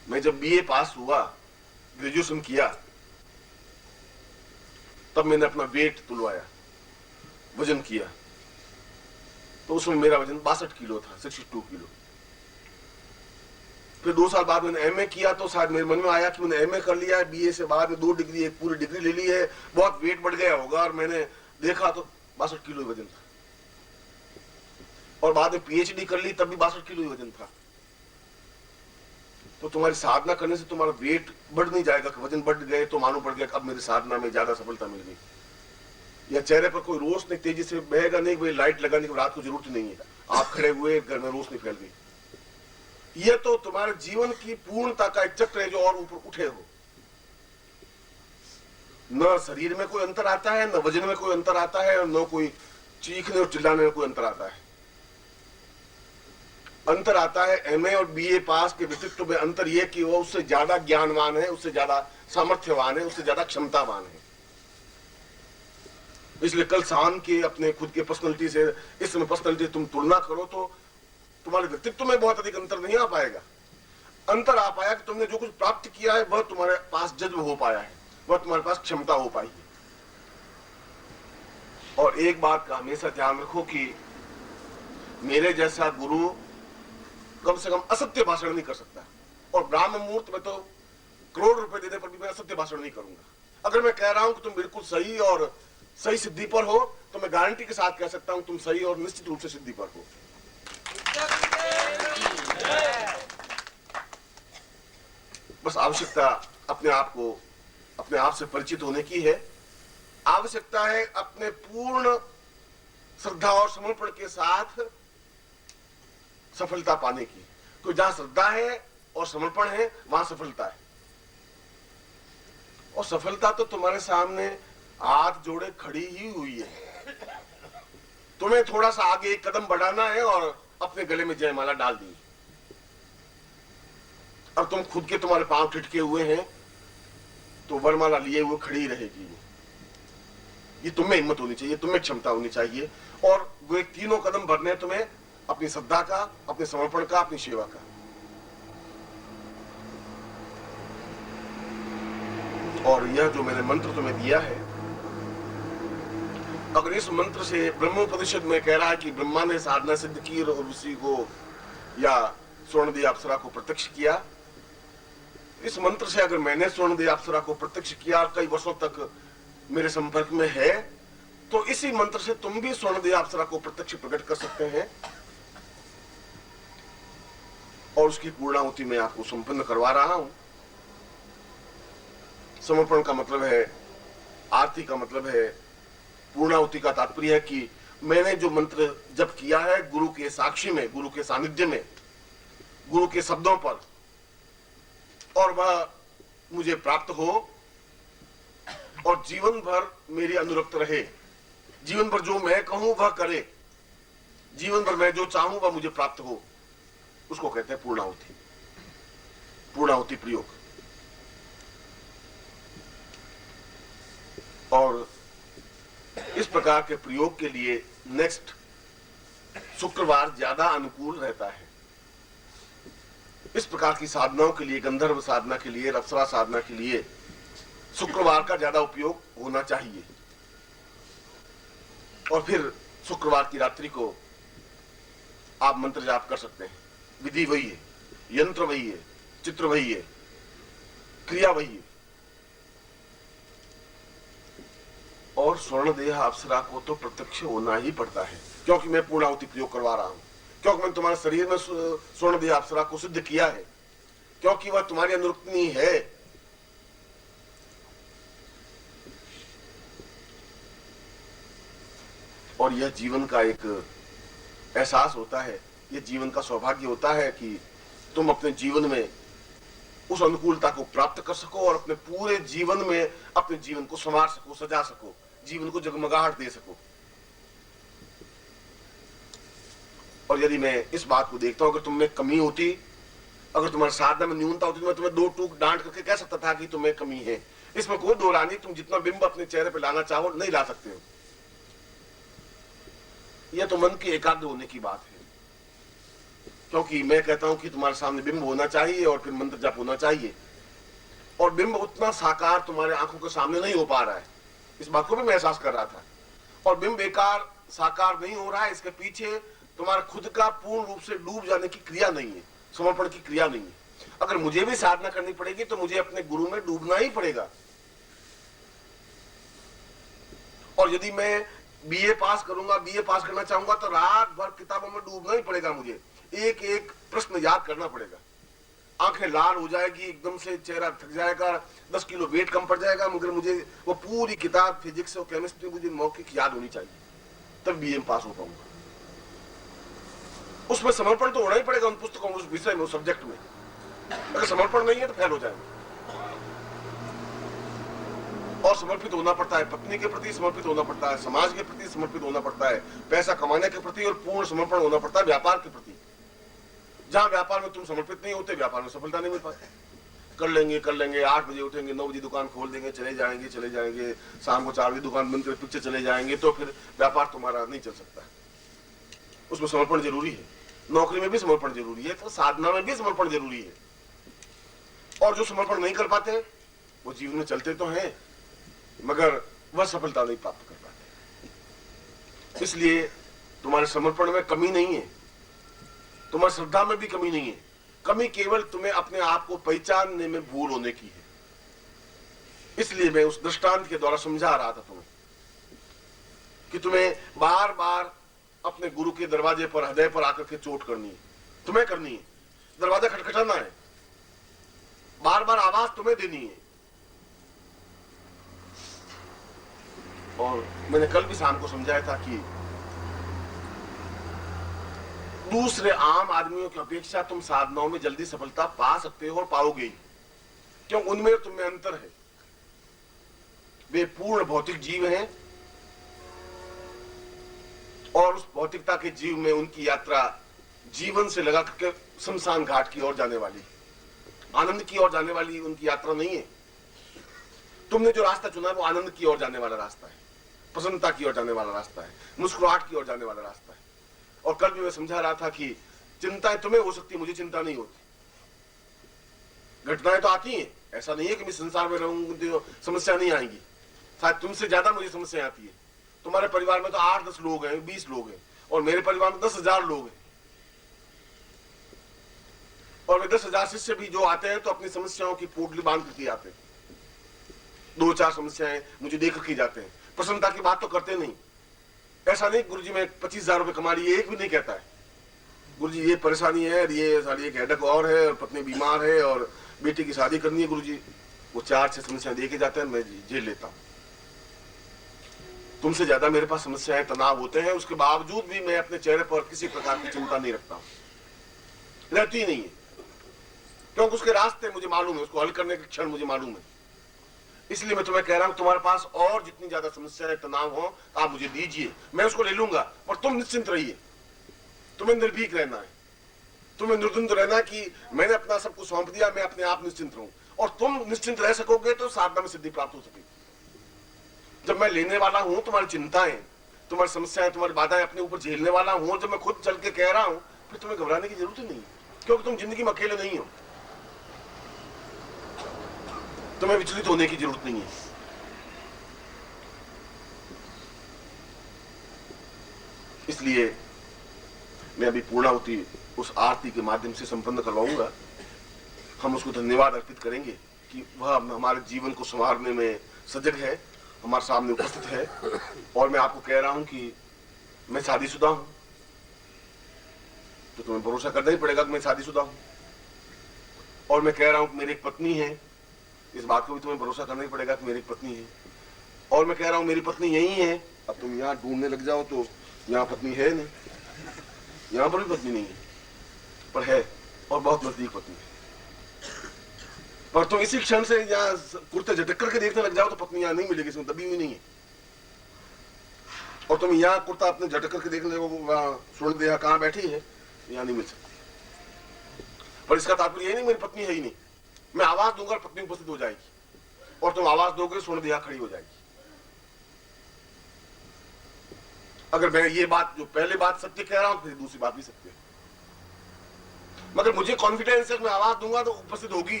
मैं जब बीए पास हुआ, ग्रेजुएशन किया, तब मैंने अपना वेट तुलवाया, वजन किया, तो उसमें मेरा वजन 62 किलो था, 62 किलो। फिर 2 साल बाद मैंने एमए किया, तो शायद मेरे मन में आया कि मैंने एमए कर लिया है, बीए से बाद में 2 डिग्री, एक पूरी डिग्री ले ली है, बहुत वेट बढ़ गया होगा, और मैंने देखा तो 62 किलो वजन था। और बाद में पीएचडी कर ली, तब भी 62 किलो वजन था। तो तुम्हारी साधना करने से तुम्हारा वेट बढ़ नहीं जाएगा कि वजन बढ़ गए तो मालूम पड़ गया अब मेरी साधना में ज्यादा सफलता मिल गई, या चेहरे पर कोई रोशनी तेजी से बहेगा नहीं, कोई लाइट लगाने की रात को जरूरत नहीं है, आप खड़े हुए घर में रोशनी फैल गई। ये तो तुम्हारे जीवन की पूर्णता का एक चक्र है जो और ऊपर उठे हो। न शरीर में कोई अंतर आता है, न वजन में कोई अंतर आता है, और न कोई चीखने और चिल्लाने में कोई अंतर आता है। अंतर आता है एमए और बीए पास के व्यक्तित्व में अंतर यह कि वो उससे ज्यादा ज्ञानवान है, उससे ज्यादा सामर्थ्यवान है, उससे ज्यादा क्षमतावान है। इसलिए कल शाम के अपने खुद के पर्सनैलिटी से इस समय पर्सनैलिटी तुम तुलना करो तो तुम्हारे व्यक्तित्व में बहुत अधिक अंतर नहीं आ पाएगा। अंतर आ पाया कि तुमने जो कुछ प्राप्त किया है वह तुम्हारे पास जज्ब हो पाया है, वह तुम्हारे पास क्षमता हो पाई है। और एक बात का हमेशा ध्यान रखो कि मेरे जैसा गुरु कम से कम असत्य भाषण नहीं कर सकता, और ब्राह्म मुहूर्त में तो करोड़ रुपए देने पर भी मैं असत्य भाषण नहीं करूंगा। अगर मैं कह रहा हूं कि तुम बिल्कुल सही और सही सिद्धि पर हो, तो मैं गारंटी के साथ कह सकता हूं तुम सही और निश्चित रूप से सिद्धि पर हो। बस आवश्यकता अपने आप से परिचित होने की है। आवश्यकता है अपने पूर्ण श्रद्धा और समर्पण के साथ सफलता पाने की। तो जहां श्रद्धा है और समर्पण है वहां सफलता है, और सफलता तो तुम्हारे सामने हाथ जोड़े खड़ी ही हुई है। तुम्हें थोड़ा सा आगे एक कदम बढ़ाना है और अपने गले में जयमाला डाल दी, और तुम खुद के तुम्हारे पांव ठिठके हुए हैं तो वरमाला लिए हुए खड़ी रहेगी। ये तुम्हें हिम्मत होनी चाहिए, तुम्हें क्षमता होनी चाहिए, और वो एक 3 कदम भरने हैं तुम्हें, अपनी श्रद्धा का, अपने समर्पण का, अपनी सेवा का। और यह जो मैंने मंत्र तुम्हें दिया है, अगर इस मंत्र से ब्रह्मोपनिषद में कह रहा है कि ब्रह्मा ने साधना सिद्ध की और उसी को या स्वर्णदेह अप्सरा को प्रत्यक्ष किया, इस मंत्र से अगर मैंने स्वर्णदेह अप्सरा को प्रत्यक्ष किया और कई वर्षों तक मेरे संपर्क में है, तो इसी मंत्र से तुम भी स्वर्णदेह अप्सरा को प्रत्यक्ष प्रकट कर सकते हैं, और उसकी पूर्णाहुति मैं आपको संपन्न करवा रहा हूं। समर्पण का मतलब है, आरती का मतलब है, पूर्णाहुति का तात्पर्य है कि मैंने जो मंत्र जप किया है गुरु के साक्षी में, गुरु के सानिध्य में, गुरु के शब्दों पर, और वह मुझे प्राप्त हो और जीवन भर मेरी अनुरक्त रहे। जीवन भर जो मैं कहूं वह करे, जीवन भर मैं जो चाहूं वह मुझे प्राप्त हो, उसको कहते हैं पूर्णाहुति, पूर्णाहुति प्रयोग। और इस प्रकार के प्रयोग के लिए नेक्स्ट शुक्रवार ज्यादा अनुकूल रहता है। इस प्रकार की साधनाओं के लिए, गंधर्व साधना के लिए, अप्सरा साधना के लिए शुक्रवार का ज्यादा उपयोग होना चाहिए। और फिर शुक्रवार की रात्रि को आप मंत्र जाप कर सकते हैं। विधि वही है, यंत्र वही है, चित्र वही है, क्रिया वही है। और स्वर्णदेह अप्सरा को तो प्रत्यक्ष होना ही पड़ता है, क्योंकि मैं पूर्णाहुति प्रयोग करवा रहा हूं, क्योंकि मैंने तुम्हारे शरीर में स्वर्णदेह अप्सरा को सिद्ध किया है, क्योंकि वह तुम्हारी अनुरक्तनी है। और यह जीवन का एक एहसास होता है, यह जीवन का सौभाग्य होता है कि तुम अपने जीवन में उस अनुकूलता को प्राप्त कर सको और अपने पूरे जीवन में अपने जीवन को संवार सको, सजा सको, जीवन को जगमगाहट दे सको। और यदि मैं इस बात को देखता हूं, अगर तुम में कमी होती, अगर तुम्हारी साधना में न्यूनता होती, तो मैं तुम्हें 2 टूक डांट करके कह सकता था कि तुम्हें कमी है। इसमें कोई दो रानी, तुम जितना बिंब अपने चेहरे पर लाना चाहो नहीं ला सकते हो। यह तो मन के एकाग्र होने की बात है। क्योंकि मैं कहता हूं कि तुम्हारे सामने बिंब होना चाहिए और फिर मंत्र जप होना चाहिए, और बिंब उतना साकार तुम्हारे आंखों के सामने नहीं हो पा रहा है, इस बात को भी मैं एहसास कर रहा था। और बिंब बेकार साकार नहीं हो रहा है, इसके पीछे तुम्हारा खुद का पूर्ण रूप से डूब जाने की क्रिया नहीं है, समर्पण की क्रिया नहीं है। अगर मुझे भी साधना करनी पड़ेगी तो मुझे अपने गुरु में डूबना ही पड़ेगा। और यदि मैं बीए पास करूंगा, बीए पास करना चाहूंगा, तो रात भर किताबों में डूबना ही पड़ेगा। मुझे एक एक प्रश्न याद करना पड़ेगा। आंखें लाल हो जाएगी, एकदम से चेहरा थक जाएगा, 10 किलो वेट कम पड़ जाएगा, मगर मुझे वो पूरी किताब फिजिक्स और केमिस्ट्री मुझे मौखिक याद होनी चाहिए, तब बीए में पास हो पाऊंगा। उसमें समर्पण तो होना ही पड़ेगा, उन पुस्तकों में, उस विषय में, उस सब्जेक्ट में। अगर समर्पण नहीं है तो फेल हो जाएंगे। और समर्पित होना पड़ता है, पत्नी के प्रति समर्पित होना पड़ता है, समाज के प्रति समर्पित होना पड़ता है, पैसा कमाने के प्रति, और पूर्ण समर्पण होना पड़ता है व्यापार के प्रति। जहां व्यापार में तुम समर्पित नहीं होते, व्यापार में सफलता नहीं मिल पाती। कर लेंगे 8 बजे उठेंगे, 9 बजे दुकान खोल देंगे, चले जाएंगे, शाम को 4 बजे दुकान बंद करके पीछे चले जाएंगे, तो फिर व्यापार तुम्हारा नहीं चल सकता। उसमें समर्पण जरूरी है, नौकरी में भी समर्पण जरूरी है, तो साधना में भी समर्पण जरूरी है। और जो समर्पण नहीं कर पाते वो जीवन में चलते तो हैं, मगर वह सफलता नहीं प्राप्त कर पाते। इसलिए तुम्हारे समर्पण में कमी नहीं है, तुम्हारी श्रद्धा में भी कमी नहीं है। कमी केवल तुम्हें अपने आप को पहचानने में भूल होने की है। इसलिए मैं उस दृष्टांत के द्वारा समझा रहा था तुम्हें कि तुम्हें बार बार अपने गुरु के दरवाजे पर, हृदय पर आकर के चोट करनी है, तुम्हें करनी है। दरवाजा खटखटाना है, बार बार आवाज तुम्हें देनी है। और मैंने कल भी शाम को समझाया था कि दूसरे आम आदमियों की अपेक्षा तुम साधनाओं में जल्दी सफलता पा सकते हो और पाओगे, क्यों? उनमें और तुम में अंतर है। वे पूर्ण भौतिक जीव हैं और उस भौतिकता के जीव में उनकी यात्रा जीवन से लगा करके शमशान घाट की ओर जाने वाली, आनंद की ओर जाने वाली उनकी यात्रा नहीं है। तुमने जो रास्ता चुना है वो आनंद की ओर जाने वाला रास्ता है, प्रसन्नता की ओर जाने वाला रास्ता है, मुस्कुराहट की ओर जाने वाला रास्ता है। और कल भी मैं समझा रहा था कि चिंताएं तुम्हें हो सकती, मुझे चिंता नहीं होती। घटनाएं तो आती हैं, ऐसा नहीं है कि मैं संसार में रहूंगी तो समस्या नहीं आएंगी। शायद तुमसे ज्यादा मुझे समस्या आती है। तुम्हारे परिवार में तो 8-10 लोग हैं, 20 लोग हैं, और मेरे परिवार में 10,000 लोग हैं। और वे 10,000 शिष्य भी जो आते हैं तो अपनी समस्याओं की पोटली बांध करके आते हैं। 2-4 समस्याएं मुझे देकर के जाते हैं, प्रसन्नता की बात तो करते नहीं। ऐसा नहीं गुरुजी मैं 25,000 रुपए कमा लिए, एक भी नहीं कहता है गुरुजी ये परेशानी है, ये साली एक हेडक और है, और पत्नी बीमार है, और बेटी की शादी करनी है। गुरुजी वो 4-6 समस्याएं देके जाते हैं, मैं झेल लेता हूं। तुमसे ज्यादा मेरे पास समस्याएं, तनाव होते हैं, उसके बावजूद भी मैं अपने चेहरे पर किसी प्रकार की चिंता नहीं रखता हूं, रहती ही नहीं है। क्योंकि उसके रास्ते मुझे मालूम है, उसको हल करने के क्षण मुझे मालूम है। इसलिए मैं तुम्हें कह रहा हूं, तुम्हारे पास और जितनी ज्यादा समस्याएं, तनाव हो, आप मुझे दीजिए, मैं उसको ले लूंगा। और तुम निश्चिंत रहिए, तुम्हें निर्भीक रहना है, तुम्हें निर्द्वंद रहना कि मैंने अपना सब कुछ सौंप दिया, मैं अपने आप निश्चिंत रहूं। और तुम निश्चिंत रह सकोगे तो साधना में सिद्धि प्राप्त हो सकेगी। जब मैं लेने वाला हूं तुम्हारी चिंताएं, तुम्हारी समस्याएं, तुम्हारी बाधाएं अपने ऊपर झेलने वाला हूं, जब मैं खुद चल के कह रहा हूं, फिर तुम्हें घबराने की जरूरत ही नहीं, क्योंकि तुम जिंदगी में अकेले नहीं हो। तुम्हें विचलित होने की जरूरत नहीं है। इसलिए मैं अभी पूर्णाहुति उस आरती के माध्यम से संपन्न करवाऊंगा। हम उसको धन्यवाद अर्पित करेंगे कि वह हमारे जीवन को संवारने में सजग है, हमारे सामने उपस्थित है। और मैं आपको कह रहा हूं कि मैं शादीशुदा हूं, तो तुम्हें भरोसा करना ही पड़ेगा कि मैं शादीशुदा हूं। और मैं कह रहा हूं कि मेरी एक पत्नी है, इस बात को भी तुम्हें भरोसा करना ही पड़ेगा कि मेरी पत्नी है। और मैं कह रहा हूं मेरी पत्नी यही है। अब तुम यहाँ ढूंढने लग जाओ तो यहाँ पत्नी है नहीं, यहाँ पर भी पत्नी नहीं है, पर है, और बहुत नजदीक पत्नी है। पर तुम इसी क्षण से यहाँ कुर्ते झटक करके देखने लग जाओ तो पत्नी यहाँ नहीं मिलेगी, इसमें दबी हुई नहीं है। और तुम यहाँ कुर्ता अपने झटक करके देखने लगो, स्वर्ण देहा कहाँ बैठी है, यहाँ नहीं मिल सकती। पर इसका तात्पर्य ये नहीं मेरी पत्नी है ही नहीं। मैं आवाज दूंगा, पत्नी उपस्थित हो जाएगी, और तुम आवाज दोगे, स्वर्ण देहा खड़ी हो जाएगी। अगर मैं ये बात, जो पहले बात सत्य कह रहा हूं, फिर दूसरी बात भी सत्य है। मगर मुझे कॉन्फिडेंस है कि मैं आवाज दूंगा तो उपस्थित होगी।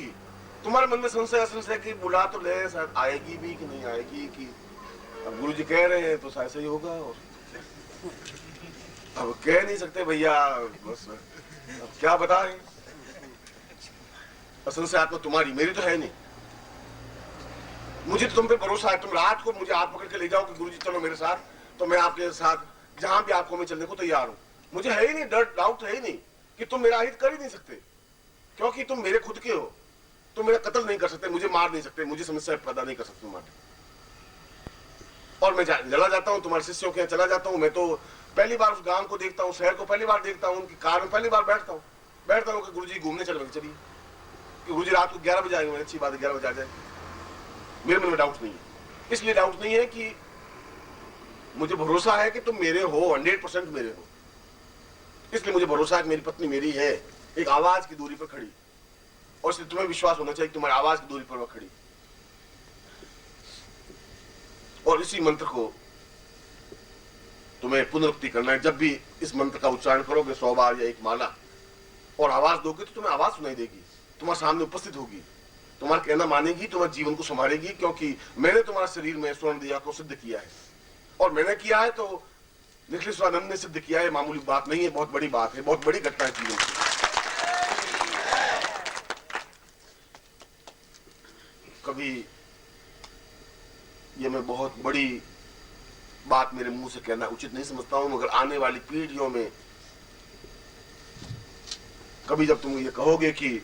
तुम्हारे मन में संशय कि बुला तो ले, शायद आएगी भी कि नहीं आएगी, कि अब गुरु जी कह रहे हैं तो शायद सही होगा, और अब कह नहीं सकते भैया, बस अब क्या बताएं। संशय आत्मा तुम्हारी, मेरी तो है नहीं। मुझे तो तुम पे भरोसा है। तुम रात को मुझे हाथ पकड़ के ले जाओ कि गुरु जी चलो मेरे साथ, तो मैं आपके साथ जहां भी आपको मैं चलने को तैयार हूं। मुझे है ही नहीं डर, डाउट है ही नहीं कि तुम मेरा हित कर ही नहीं सकते, क्योंकि तुम मेरे खुद के हो। तुम मेरा कत्ल नहीं कर सकते, मुझे मार नहीं सकते, मुझे समस्या पैदा नहीं कर सकते तुम्हारे। और मैं चला जाता हूँ तुम्हारे शिष्यों के यहाँ चला जाता हूँ। मैं तो पहली बार उस गांव को देखता हूँ, शहर को पहली बार देखता हूँ, उनकी कार में पहली बार बैठता हूँ कि गुरु जी घूमने चले, चलिए कि गुरु जी रात को 11 बजे आएंगे। अच्छी बात है, 11 बजे आ जाए, मेरे मन में डाउट नहीं है। इसलिए डाउट नहीं है कि मुझे भरोसा है कि तुम मेरे हो, 100% मेरे हो। इसलिए मुझे भरोसा है कि मेरी पत्नी मेरी है, एक आवाज की दूरी पर खड़ी, और इसलिए तुम्हें विश्वास होना चाहिए कि तुम्हारी आवाज की दूरी पर वह खड़ी। और इसी मंत्र को तुम्हें पुनरुक्ति करना है। जब भी इस मंत्र का उच्चारण करोगे 100 बार या एक माला, और आवाज दोगे तो तुम्हें आवाज सुनाई देगी, तुम्हारे सामने उपस्थित होगी, तुम्हारा कहना मानेगी, तुम्हारे जीवन को संभालेगी। क्योंकि मैंने तुम्हारे शरीर में स्वर्ण दिया को सिद्ध किया है, और मैंने किया है तो निखिलेश्वरानंद ने सिद्ध किया है। मामूली बात नहीं है, बहुत बड़ी बात है, बहुत बड़ी घटना है जीवन की। कभी ये मैं बहुत बड़ी बात मेरे मुंह से कहना उचित नहीं समझता हूं, मगर आने वाली पीढ़ियों में कभी जब तुम ये कहोगे कि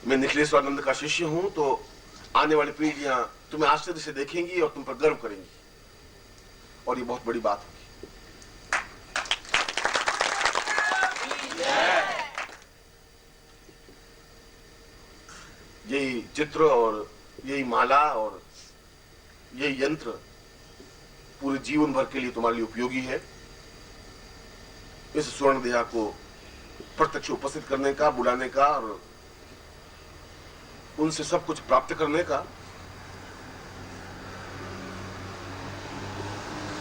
मैं निखिलेश्वरानंद का शिष्य हूं, तो आने वाली पीढ़ियां तुम्हें आश्चर्य से देखेंगी और तुम पर गर्व करेंगी, और ये बहुत बड़ी बात होगी। यही चित्र और यही माला और यही यंत्र पूरे जीवन भर के लिए तुम्हारे लिए उपयोगी है। इस स्वर्ण देहा को प्रत्यक्ष उपस्थित करने का, बुलाने का, और उनसे सब कुछ प्राप्त करने का।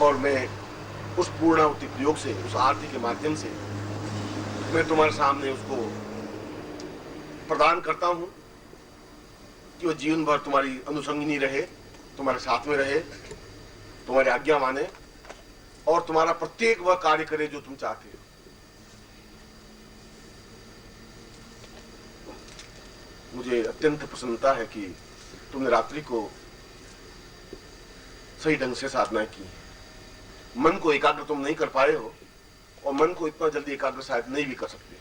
और मैं उस पूर्णाहुति प्रयोग से, उस आरती के माध्यम से मैं तुम्हारे सामने उसको प्रदान करता हूं कि वह जीवन भर तुम्हारी अनुसंगिनी रहे, तुम्हारे साथ में रहे, तुम्हारी आज्ञा माने, और तुम्हारा प्रत्येक वह कार्य करे जो तुम चाहते हो। मुझे अत्यंत प्रसन्नता है कि तुमने रात्रि को सही ढंग से साधना की। मन को एकाग्र तुम नहीं कर पाए हो, और मन को इतना जल्दी एकाग्र शायद नहीं भी कर सकते।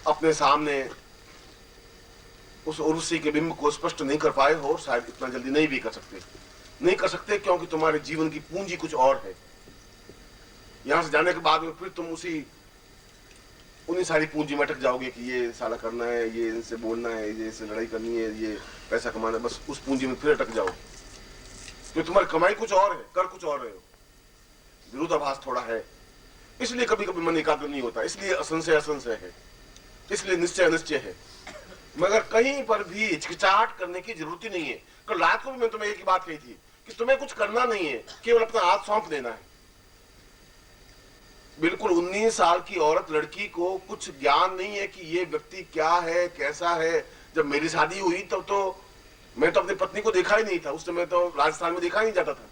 अपने सामने उस उर्वशी के बिंब को स्पष्ट नहीं कर पाए हो, शायद इतना जल्दी नहीं भी कर सकते, क्योंकि तुम्हारे जीवन की पूंजी कुछ और है। यहां से जाने के बाद में फिर तुम उन्हीं सारी पूंजी में अटक जाओगे कि ये साला करना है, ये इनसे बोलना है, ये इससे लड़ाई करनी है, ये पैसा कमाना है, बस उस पूंजी में फिर अटक जाओगे। तो तुम्हारी कमाई कुछ और है, कर कुछ और रहे हो, विरोधाभास थोड़ा है। इसलिए कभी कभी मन एकाग्र नहीं होता, इसलिए असंशय है, इसलिए निश्चय है। मगर कहीं पर भी हिचकिचाहट करने की जरूरत ही नहीं है। कल रात को भी मैं तुम्हें एक ही बात कही थी कि तुम्हें कुछ करना नहीं है, केवल अपना हाथ सौंप देना है। बिल्कुल 19 साल की औरत लड़की को कुछ ज्ञान नहीं है कि ये व्यक्ति क्या है, कैसा है। जब मेरी शादी हुई तब तो मैं तो अपनी पत्नी को देखा ही नहीं था, उस समय तो राजस्थान में देखा ही नहीं जाता था।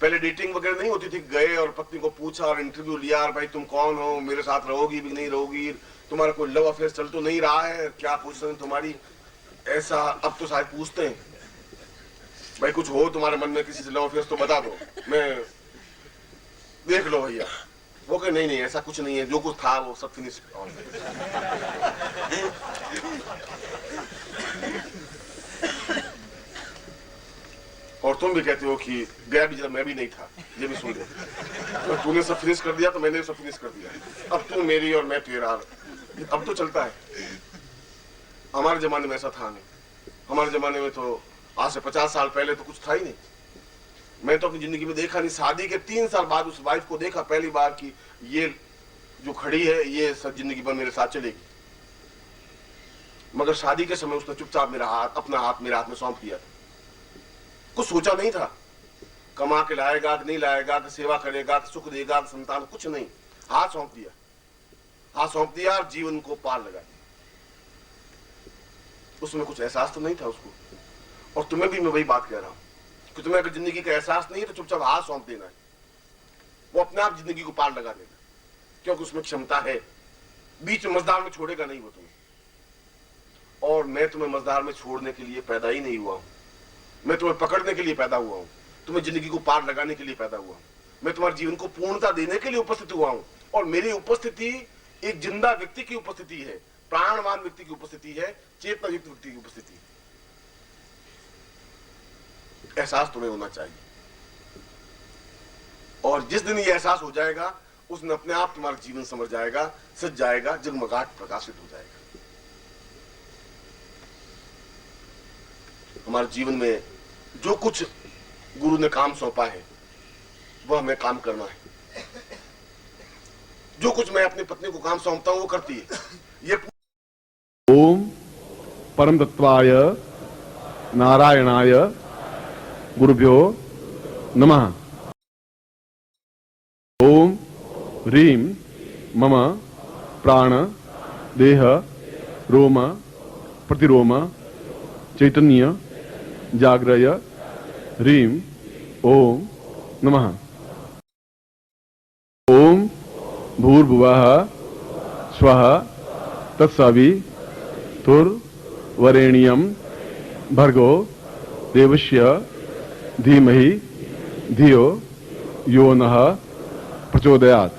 पहले डेटिंग वगैरह नहीं होती थी, गए और पत्नी को पूछा और इंटरव्यू लिया, और भाई तुम कौन हो, मेरे साथ रहोगी भी नहीं रहोगी, तुम्हारा कोई लव अफेयर चल तो नहीं रहा है, क्या पोजीशन तुम्हारी, ऐसा। अब तो शायद पूछते हैं, भाई कुछ हो तुम्हारे मन में किसी से लव अफेयर तो बता दो, मैं देख लो भैया। वो कहे नहीं ऐसा कुछ नहीं है, जो कुछ था वो सब फिनिश। और तुम भी कहते हो कि गया भी जब मैं भी नहीं था, ये भी सुन ले। तो तूने सब फिनिश कर दिया तो मैंने सब फिनिश कर दिया, अब तू मेरी और मैं तेरा। अब तो चलता है। हमारे जमाने में ऐसा था नहीं। हमारे जमाने में तो आज से 50 साल पहले तो कुछ था ही नहीं। मैं तो अपनी जिंदगी में देखा नहीं। शादी के 3 साल बाद उस वाइफ को देखा पहली बार कि ये जो खड़ी है ये सब जिंदगी भर मेरे साथ चलेगी। मगर शादी के समय उसने चुपचाप अपना हाथ मेरे हाथ में सौंप दिया था। कुछ सोचा नहीं था, कमा के लाएगा कि नहीं लाएगा, कि सेवा करेगा, कि सुख देगा, कि संतान, कुछ नहीं। हाथ सौंप दिया, हाथ सौंप दिया और जीवन को पार लगा दिया। उसमें कुछ एहसास तो नहीं था उसको। और तुम्हें भी मैं वही बात कह रहा हूं कि तुम्हें अगर जिंदगी का एहसास नहीं है तो चुपचाप हाथ सौंप देना है, वो अपने आप जिंदगी को पार लगा देगा, क्योंकि उसमें क्षमता है। बीच में मझधार में छोड़ेगा नहीं वो तुम्हें। और मैं तुम्हें मझधार में छोड़ने के लिए पैदा ही नहीं हुआ हूं, मैं तुम्हें पकड़ने के लिए पैदा हुआ हूं, तुम्हें जिंदगी को पार लगाने के लिए पैदा हुआ हूं, मैं तुम्हारे जीवन को पूर्णता देने के लिए उपस्थित हुआ हूं। और मेरी उपस्थिति एक जिंदा व्यक्ति की उपस्थिति है, प्राणवान व्यक्ति की उपस्थिति है, चेतना युक्त व्यक्ति की उपस्थिति है। एहसास तुम्हें होना चाहिए। और जिस दिन ये एहसास हो जाएगा उस दिन अपने आप तुम्हारा जीवन समझ जाएगा, सज जाएगा, जगमगाहट प्रकाशित हो जाएगा। हमारे जीवन में जो कुछ गुरु ने काम सौंपा है वह हमें काम करना है। जो कुछ मैं अपनी पत्नी को काम सौंपता हूं वो करती है। ये ओम परम तत्वाय नारायणाय गुरुभ्यो नमः। ओम ह्रीं मम प्राण देह रोम प्रतिरोम चैतन्य जाग्रय ह्रीं ओम नमः। ओम भूर्भुवः स्वः तत्सवितुर्वरेण्यं भर्गो देवस्य धीमहि धियो यो नः प्रचोदयात्।